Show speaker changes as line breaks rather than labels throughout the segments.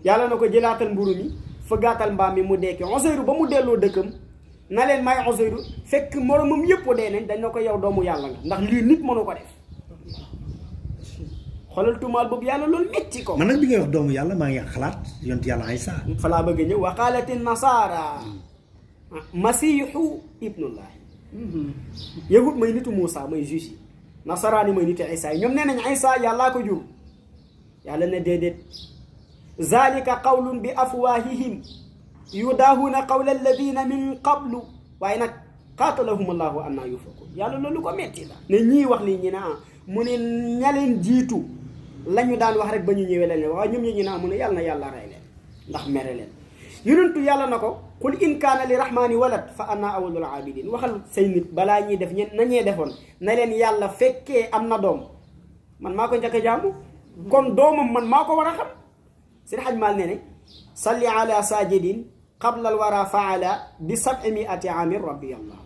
yàlla na ko jëlaatal mburu mi fëggaatal mbaam mi mu dekki Uzayru ba mu delloo dëkkam na leen may Uzayru fekk moromam yëpp dee nañ dañ na ko yow doomu yàlla nga ndax lii nit mënu ko def xoolal tuumaal boobu yàlla loolu métti ko.
man nag bi ngay wax doomu yàlla maa ngi xalaat yonent yàlla Isa.
fa laa bëgg a ñëw wa qaalati nasaara masiixu ibnullah yahud may nitu Muusa may juge yi nasaraani may nitu Isa yi ñoom nee nañ Isa yàllaa ko jur yàlla ne déedéet zalika qawlun bi afwaahihim yudaahuuna qawla alladina min qablu waaye nag qaatalahum allahu annaa yufakun yàlla loolu ko metti la ne ñii wax lii ñi ne mu ne ñaleen jiitu la ñu daan wax rek ba ñu ñëwee lañ leen waaye ñoom ñu mu ne yàlla na yàlla rey leen ndax mere leen yonentu yàlla na ko qul in kaana li rahmaani walad fa ana awwalul aabidin waxal say nit balaa ñuy def na ñee defoon na leen yàlla fekkee am na doom man maa ko njëkk a jaamu kon doomam man maa ko war a xam seen xaj maal ne ne salli ala sajidin qabla al wara faala bi 700 amin rabbi allah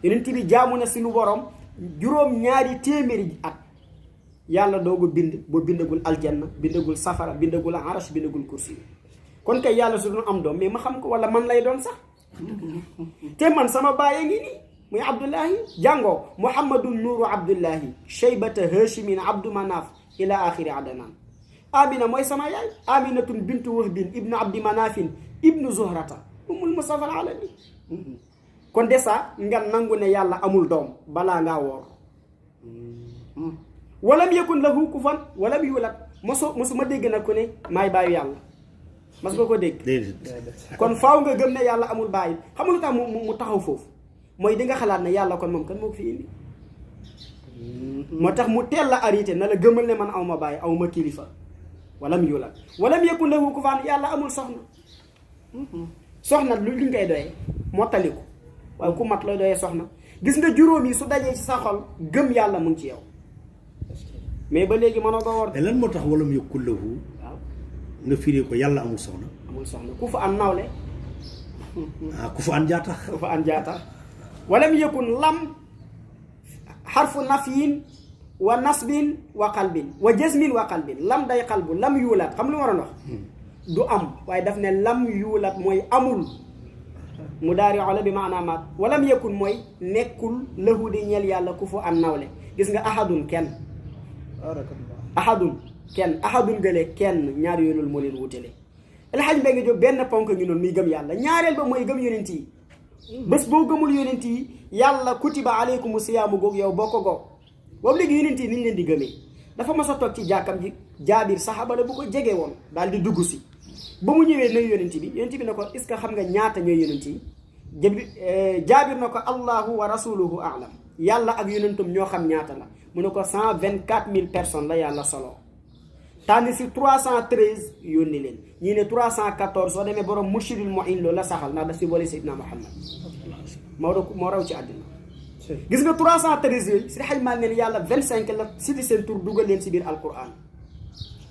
yonent bi jaamu na si lu borom juróom ñaari téeméeri at yàlla doogu bind boo bindagul aljanna bindagul safara bindagul arash bindagul kursi kon kay yàlla su doon am doom mais ma xam ko wala man lay doon sax te man sama bàyyi ngi nii muy abdullahi jàngoo muhammadun nuuru abdullahi shaybata hashimin abdu manaf ila axiri adanan amina mooy sama yaay aminatun bintu wahbin ibnu abdi manafin ibnu zuhrata umul mustafa alalamin kon de ça nga nangu ne yàlla amul doom balaa ngaa woor walam yakun lahu kufuwan walam yulad mosuma dégg nag ku ne maay bàyyi yàlla mas nga ko dégg kon faaw nga gëm ne yàlla amul bàyyi xam nga lu tax mu taxaw foofu mooy di nga xalaat ne yàlla kon moom kan moo ko fi indi moo tax mu teel la arrêté na la gëmal ne man aw ma bàyyi aw ma kilifa walam yulad walam yakun lahu kufuwan yàlla amul soxna soxna lu li ngay doyee mottaliku waaye ku mat looy doyee soxna gis nga juróom yi su dajee ci sa xol gëm yàlla mu ngi ci yow mais ba léegi mënoo ko war.
te lan moo tax walam yakun lahu
waaw
nga firee ko yàlla amul soxna.
amul soxna ku fa an nawle.
ku fa an jaata.
ku fa an jaata walam yakun lam xarfu nafyin wa nasbin wa qalbin wa jazmin wa qalbin lam day qalbu lam yuulaat xam lu ma waroon wax. du am waaye daf ne lam yuulaat mooy amul. mu daari ola bi maanaam maat walam yakun mooy nekkul lahu di ñeel yàlla ku fu an nawle gis nga ahadun kenn ahadun gële kenn ñaar yooyu loolu moo leen wutale alxaj mbay nga jóg benn ponk ngi noonu muy gëm yàlla ñaareel ba mooy gëm yonent yi bés boo gëmul yonent yi yàlla kutiba aleykumu siyaamu goog yow boo ko goog boobu léegi yonent yi ni ñu leen di gëmee dafa mas a toog ci jàkkam ji jaabir saxaaba la bu ko jege woon daal di dugg si ba mu ñëwee nuyu yonent bi ne ko est-ce que xam nga ñaata ñooy yonent yi jaabir na ko allahu wa rasuluhu a'lam yàlla ak yonentum ñoo xam ñaata la mu ne ko 124 000 personnes la yàlla solo tànn si 313 yónni leen ñii ne 314 soo demee borom murshidul mu'in loolu la saxal ndax daf si boole Seydina Muhammad moo raw ci àddina gis nga 313 yooyu si xaj maal ne yàlla 25 la si di seen tur dugal leen si biir alquran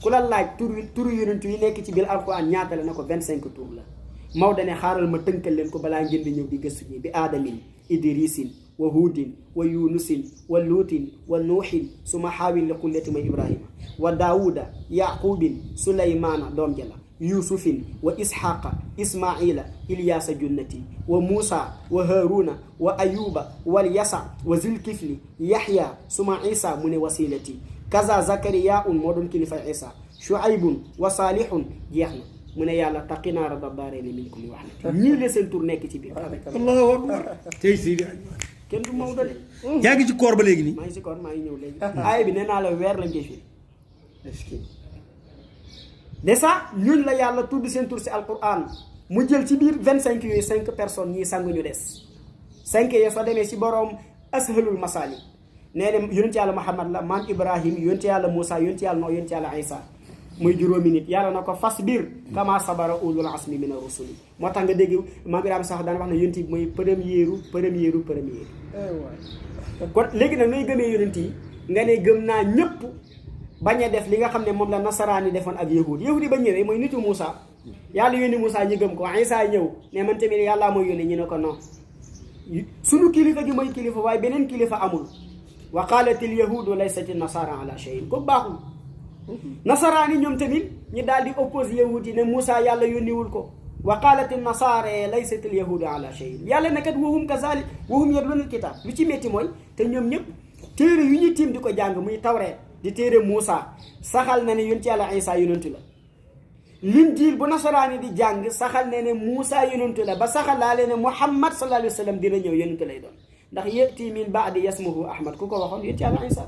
ku la laaj turu yonent yi nekk ci biir alquran ñaata la na ko 25 tur la Maodo ne xaaral ma tënkal leen ko balaa ngeen di ñëw di gëstu ñi bi aadamin idrisin wa huudin wa yunusin wa luutin wa nuuxin suma xaawin li xulleti may ibrahima wa daawuda yaqubin sulaymana doom jala yusufin wa isxaqa ismaila ilyaasa junnati wa muusa wa haaruna wa ayuba wal yasa wa zulkifli yaxya suma isa mu ne wasilati kaza zakariya moo doon kilifa isa shuaybun wa saalihun jeex na mu ne yàlla taqinaa rada daarayni minkum wax na ñii la seen tur nekk ci biir
allahu akbar tey si
kenn du Maodo de
yaa ngi ci koor ba léegi nii
maa ngi si koor maa ngi ñëw léegi aaya bi nee naa la weer lañ koy firi déjà ñun la yàlla tudd seen tur si alquran mu jël ci biir 25 yooyu 5 personnes ñii sang ñu des 5 yooyu soo demee si borom ashalul masali nee na yonent yàlla Muhammad la maam Ibrahim yonent yàlla Moussa yonent yàlla Nuh yonent yàlla Isa muy juróomi nit yàlla na ko fasbir kama sabara ulul asmi mina rusuli moo tax nga dégg maam Ibrahima sax daan wax ne yonent bi mooy première kon léegi nag nooy gëmee yonent yi nga ne gëm naa ñëpp bañ a def li nga xam ne moom la nasaraan yi defoon ak yahud yi ba ñëwee mooy nitu Moussa yàlla yónni Moussa ñu gëm ko Isa ñëw ne man tamit yàllaa mooy yónni ñu ne ko non sunu kilifa gi mooy kilifa waaye beneen kilifa amul wa qaalatil yahudu laysati nasara ala shay'in ko baaxul nasaraani ñoom tamit ñi daal di oppose yahud yi ne Moussa yàlla yónniwul ko wa qalat an-nasaara laysat al-yahudu ala shay yàlla ne kat wahum kazalik wahum yatluna al-kitab lu ci métti mooy te ñoom ñëpp téere yu ñu tiim di ko jàng muy tawreet di téere Moussa saxal na ne yonent yàlla Isa yonentu la Linjiil bu nasaraani di jàng saxal na ne Moussa yonentu la ba saxal laa leen ne Muhammad sallallahu alayhi wa sallam dina ñëw yonentu lay doon ndax yati min baadi yasmuhu Ahmad ku ko waxoon yonent yàlla Isa